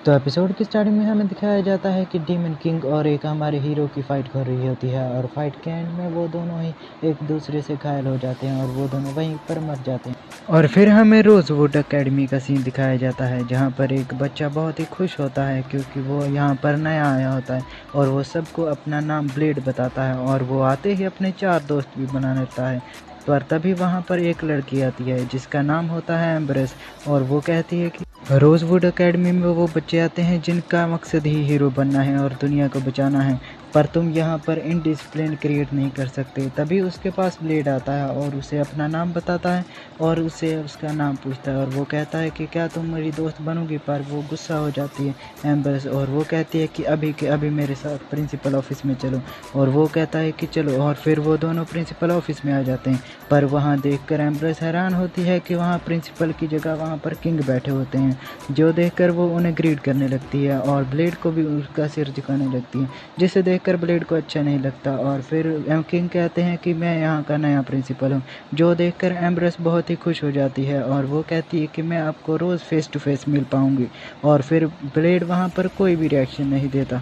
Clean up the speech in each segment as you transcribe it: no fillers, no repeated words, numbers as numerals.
तो एपिसोड की स्टार्टिंग में हमें दिखाया जाता है कि डीमन किंग और एक हमारे हीरो की फ़ाइट हो रही होती है और फाइट के एंड में वो दोनों ही एक दूसरे से घायल हो जाते हैं और वो दोनों वहीं पर मर जाते हैं। और फिर हमें रोज़वुड एकेडमी का सीन दिखाया जाता है जहाँ पर एक बच्चा बहुत ही खुश होता है क्योंकि वो यहाँ पर नया आया होता है और वो सबको अपना नाम ब्लेड बताता है और वो आते ही अपने 4 दोस्त भी बना लेता है। पर तभी वहाँ पर एक लड़की आती है जिसका नाम होता है एम्ब्रेस और वो कहती है कि रोज़वुड एकेडमी में वो बच्चे आते हैं जिनका मकसद ही हीरो बनना है और दुनिया को बचाना है, पर तुम यहाँ पर इनडिसिप्लिन क्रिएट नहीं कर सकते। तभी उसके पास ब्लेड आता है और उसे अपना नाम बताता है और उसे उसका नाम पूछता है और वो कहता है कि क्या तुम मेरी दोस्त बनोगी, पर वो गुस्सा हो जाती है एम्ब्रेस और वो कहती है कि अभी के अभी मेरे साथ प्रिंसिपल ऑफिस में चलो और वो कहता है कि चलो और फिर वो दोनों प्रिंसिपल ऑफिस में आ जाते हैं। पर वहाँ देखकर एम्ब्रेस हैरान होती है कि वहाँ प्रिंसिपल की जगह वहाँ पर किंग बैठे होते हैं, जो देखकर वो उन्हें ग्रीट करने लगती है और ब्लेड को भी उसका सिर झुकाने लगती है, जिसे देखकर ब्लेड को अच्छा नहीं लगता। और फिर किंग कहते हैं कि मैं यहाँ का नया प्रिंसिपल हूँ, जो देखकर एम्ब्रेस बहुत ही खुश हो जाती है और वो कहती है कि मैं आपको रोज़ फेस टू फेस मिल पाऊँगी। और फिर ब्लेड वहाँ पर कोई भी रिएक्शन नहीं देता।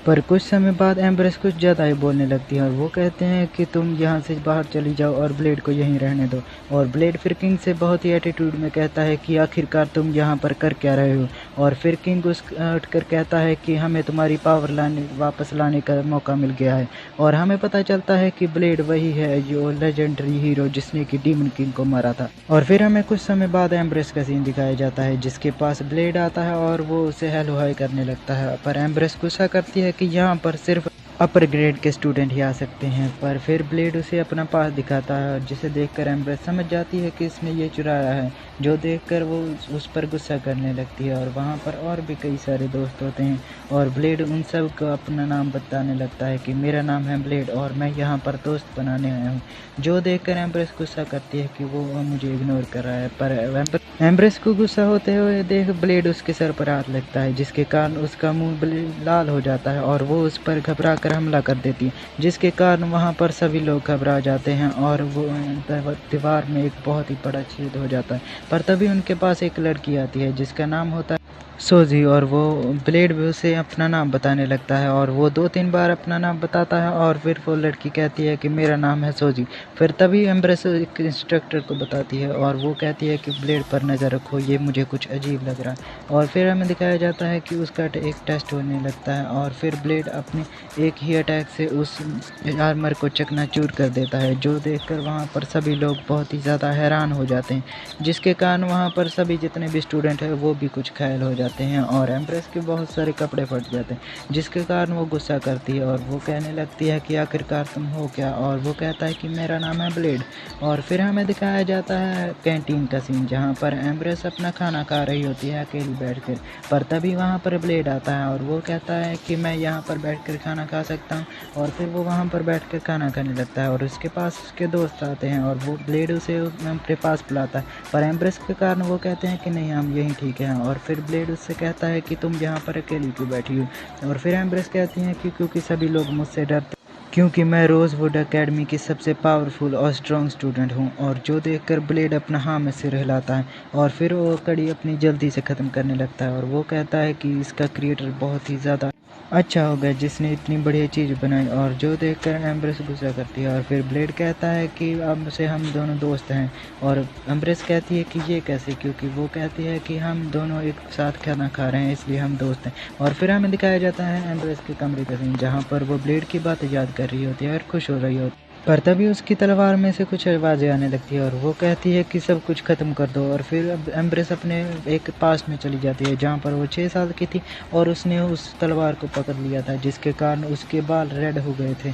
पर कुछ समय बाद एम्ब्रेस कुछ ज़्यादा ही बोलने लगती है और वो कहते हैं कि तुम यहाँ से बाहर चली जाओ और ब्लेड को यहीं रहने दो। और ब्लेड फिर किंग से बहुत ही एटीट्यूड में कहता है कि आखिरकार तुम यहाँ पर कर क्या रहे हो। और फिर किंग उठकर कहता है कि हमें तुम्हारी पावर वापस लाने का मौका मिल गया है और हमें पता चलता है कि ब्लेड वही है जो लेजेंडरी हीरो जिसने कि डीमन किंग को मारा था। और फिर हमें कुछ समय बाद एम्ब्रेस का सीन दिखाया जाता है जिसके पास ब्लेड आता है और वो उसे हेलो हाय करने लगता है, पर एम्ब्रेस गुस्सा करती है कि यहाँ पर सिर्फ अपर ग्रेड के स्टूडेंट ही आ सकते हैं। पर फिर ब्लेड उसे अपना पास दिखाता है जिसे देखकर एम्ब्रेस समझ जाती है कि इसने ये चुराया है, जो देखकर वो उस पर गुस्सा करने लगती है। और वहाँ पर और भी कई सारे दोस्त होते हैं और ब्लेड उन सब को अपना नाम बताने लगता है कि मेरा नाम है ब्लेड और मैं यहाँ पर दोस्त बनाने आया हूँ, जो देखकर एम्ब्रेस गुस्सा करती है कि वो मुझे इग्नोर कर रहा है। पर एम्ब्रेस को गुस्सा होते हुए देख ब्लेड उसके सर पर हाथ लगता है जिसके कारण उसका मुंह लाल हो जाता है और वो उस पर घबरा कर हमला कर देती है, जिसके कारण वहाँ पर सभी लोग घबरा जाते हैं और वो दीवार में एक बहुत ही बड़ा छेद हो जाता है। पर तभी उनके पास एक लड़की आती है जिसका नाम होता है सोजी और वो ब्लेड भी उसे अपना नाम बताने लगता है और वो 2-3 बार अपना नाम बताता है और फिर वो लड़की कहती है कि मेरा नाम है सोजी। फिर तभी एम्ब्रेस एक इंस्ट्रक्टर को बताती है और वो कहती है कि ब्लेड पर नज़र रखो, ये मुझे कुछ अजीब लग रहा है। और फिर हमें दिखाया जाता है कि उसका एक टेस्ट होने लगता है और फिर ब्लेड अपने एक ही अटैक से उस आर्मर को चकनाचूर कर देता है, जो देखकर वहाँ पर सभी लोग बहुत ही ज़्यादा हैरान हो जाते हैं, जिसके कारण वहाँ पर सभी जितने भी स्टूडेंट हैं वो भी कुछ घायल हो जाते हैं और एम्ब्रेस के बहुत सारे कपड़े फट जाते हैं, जिसके कारण वो गुस्सा करती है और वो कहने लगती है कि आखिरकार तुम हो क्या, और वो कहता है कि मेरा नाम है ब्लेड। और फिर हमें दिखाया जाता है कैंटीन का सीन जहाँ पर एम्ब्रेस अपना खाना खा रही होती है अकेली बैठकर, पर तभी वहाँ पर ब्लेड आता है और वो कहता है कि मैं यहाँ पर बैठकर खाना खा सकता हूँ। और फिर वो वहाँ पर बैठकर खाना खाने लगता है और उसके पास उसके दोस्त आते हैं और वो ब्लेड उसे अपने पास बुलाता है, पर एम्ब्रेस के कारण वो कहते हैं कि नहीं हम यहीं ठीक हैं। और फिर ब्लेड उससे कहता है कि तुम यहाँ पर अकेली क्यों बैठी हो, और फिर एम्ब्रेस कहती हैं कि क्योंकि सभी लोग मुझसे डरते क्योंकि मैं रोज़वुड एकेडमी की सबसे पावरफुल और स्ट्रॉन्ग स्टूडेंट हूँ। और जो देखकर ब्लेड अपना हाँ में सिर हिलाता है और फिर वो कड़ी अपनी जल्दी से ख़त्म करने लगता है और वो कहता है कि इसका क्रिएटर बहुत ही ज़्यादा अच्छा हो गया जिसने इतनी बढ़िया चीज़ बनाई। और जो देखकर एम्ब्रेस गुस्सा करती है और फिर ब्लेड कहता है कि अब से हम दोनों दोस्त हैं, और एम्ब्रेस कहती है कि ये कैसे, क्योंकि वो कहती है कि हम दोनों एक साथ खाना खा रहे हैं इसलिए हम दोस्त हैं। और फिर हमें दिखाया जाता है एम्ब्रेस के कमरे का सीन जहाँ पर वो ब्लेड की बातें याद कर रही होती है और खुश हो रही होती है, पर तभी उसकी तलवार में से कुछ आवाज़ें आने लगती है और वो कहती है कि सब कुछ ख़त्म कर दो। और फिर अब एम्ब्रेस अपने एक पास्ट में चली जाती है जहाँ पर वो 6 साल की थी और उसने उस तलवार को पकड़ लिया था, जिसके कारण उसके बाल रेड हो गए थे।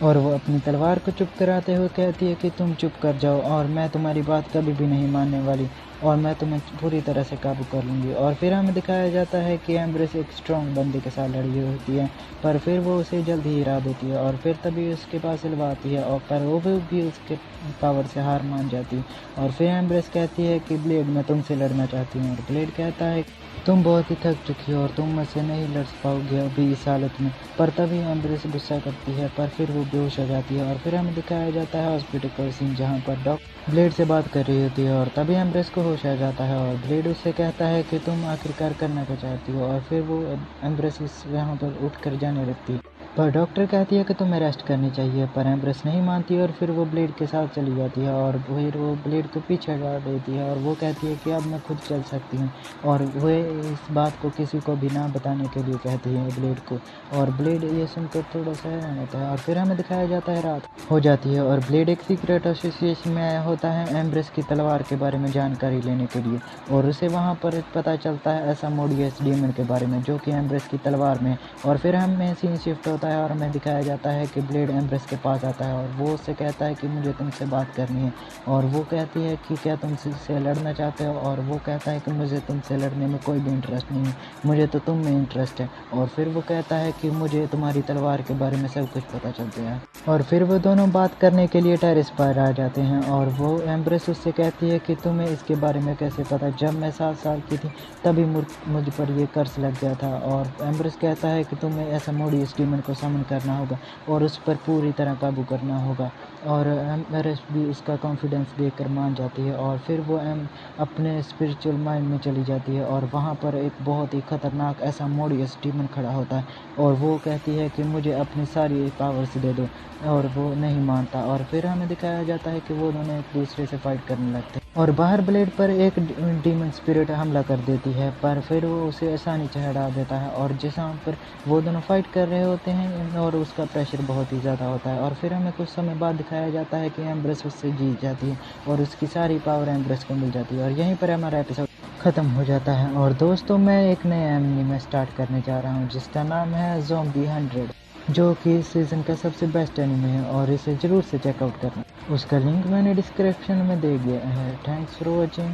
और वो अपनी तलवार को चुप कराते हुए कहती है कि तुम चुप कर जाओ और मैं तुम्हारी बात कभी भी नहीं मानने वाली और मैं तुम्हें पूरी तरह से काबू कर लूँगी। और फिर हमें दिखाया जाता है कि एम्ब्रेस एक स्ट्रॉन्ग बंदे के साथ लड़ी हुई होती है, पर फिर वो उसे जल्द ही हरा देती है और फिर तभी उसके पास सिल्वा आती है और पर वो भी उसके पावर से हार मान जाती है। और फिर एम्ब्रेस कहती है कि ब्लेड मैं तुमसे लड़ना चाहती हूँ, और ब्लेड कहता है तुम बहुत ही थक चुकी हो और तुम मुझसे नहीं लड़ पाओगे अभी इस हालत में। पर तभी एम्ब्रेस गुस्सा करती है, पर फिर वो बेहोश हो जाती है और फिर हमें दिखाया जाता है हॉस्पिटल का सीन, जहाँ पर डॉक्टर ब्लेड से बात कर रही होती है और तभी एम्ब्रेस को होश आ जाता है और ब्लेड उससे कहता है कि तुम आखिरकार करना क्या चाहती हो, और फिर वो एम्ब्रेस यहाँ पर उठ कर जाने लगती है। पर डॉक्टर कहती है कि तुम्हें रेस्ट करनी चाहिए, पर एम्ब्रेस नहीं मानती और फिर वो ब्लेड के साथ चली जाती है और फिर वो ब्लेड को पीछे हटा देती है और वो कहती है कि अब मैं खुद चल सकती हूँ, और वे इस बात को किसी को भी ना बताने के लिए कहती है ब्लेड को। और ब्लेड ये सुनकर थोड़ा सा हैरान होता है और फिर हमें दिखाया जाता है रात हो जाती है और ब्लेड एक सीक्रेट एसोसिएशन में आया होता है एम्ब्रेस की तलवार के बारे में जानकारी लेने के लिए, और उसे वहाँ पर पता चलता है ऐसा मोडियस डीमन के बारे में जो कि एम्ब्रेस की तलवार में। और फिर हमें सीन शिफ्ट होता है और हमें दिखाया जाता है कि ब्लेड एम्ब्रेस के पास आता है और वो उससे कहता है कि मुझे तुमसे बात करनी है, और वो कहती है कि क्या तुम मुझसे लड़ना चाहते हो, और वो कहता है कि मुझे तुमसे लड़ने में कोई भी इंटरेस्ट नहीं है, मुझे तो तुम में इंटरेस्ट है। और फिर वो कहता है कि मुझे तुम्हारी तलवार के बारे में सब कुछ पता चल गया है। और फिर वो दोनों बात करने के लिए टेरेस पर आ जाते हैं और वो एम्ब्रेस उससे कहती है कि तुम्हें इसके बारे में कैसे पता, जब मैं 7 साल की थी तभी मुझ पर ये कर्ज लग गया था। और एम्ब्रेस कहता है कि तुम्हें ऐसा मोडियस डीमन को समन करना होगा और उस पर पूरी तरह काबू करना होगा, और एम्ब्रेस भी उसका कॉन्फिडेंस देखकर मान जाती है और फिर वो अपने स्पिरिचुअल माइंड में चली जाती है और वहाँ पर एक बहुत ही खतरनाक ऐसा मोडियस डीमन खड़ा होता है और वो कहती है कि मुझे अपनी सारी पावर्स दे दो, और वो नहीं मानता। और फिर हमें दिखाया जाता है कि वो दोनों एक दूसरे से फाइट करने लगते हैं और बाहर ब्लेड पर एक डीमन स्पिरिट हमला कर देती है, पर फिर वो उसे आसानी से हटा देता है, और जहाँ पर वो दोनों फाइट कर रहे होते हैं और उसका प्रेशर बहुत ही ज़्यादा होता है। और फिर हमें कुछ समय बाद दिखाया जाता है कि एम्ब्रेस उससे जीत जाती है और उसकी सारी पावर एम्ब्रेस को मिल जाती है, और यहीं पर हमारा एपिसोड ख़त्म हो जाता है। और दोस्तों, मैं एक नए एनिमे स्टार्ट करने जा रहा हूँ जिसका नाम है ज़ॉम्बी 100, जो कि इस सीज़न का सबसे बेस्ट एनिमे है और इसे ज़रूर से चेकआउट करना। उसका लिंक मैंने डिस्क्रिप्शन में दे दिया है। Thanks for watching.